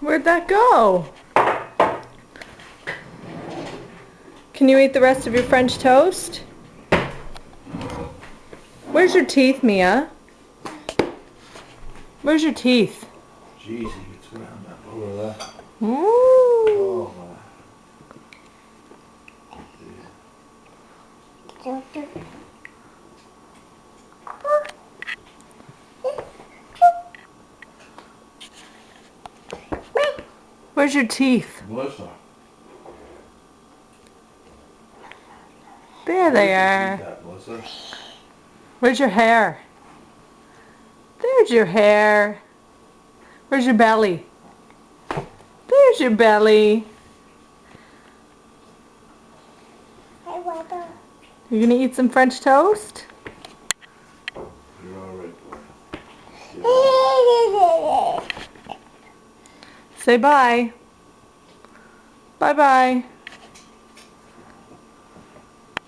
Where'd that go? Can you eat the rest of your French toast? Where's your teeth, Mia? Where's your teeth? Jeez, he gets around that over there. Ooh. Oh my. Where's your teeth? Melissa. There they are. That, Melissa? Where's your hair? There's your hair. Where's your belly? There's your belly. You gonna eat some French toast? You're alright, boy. Say bye. Bye-bye.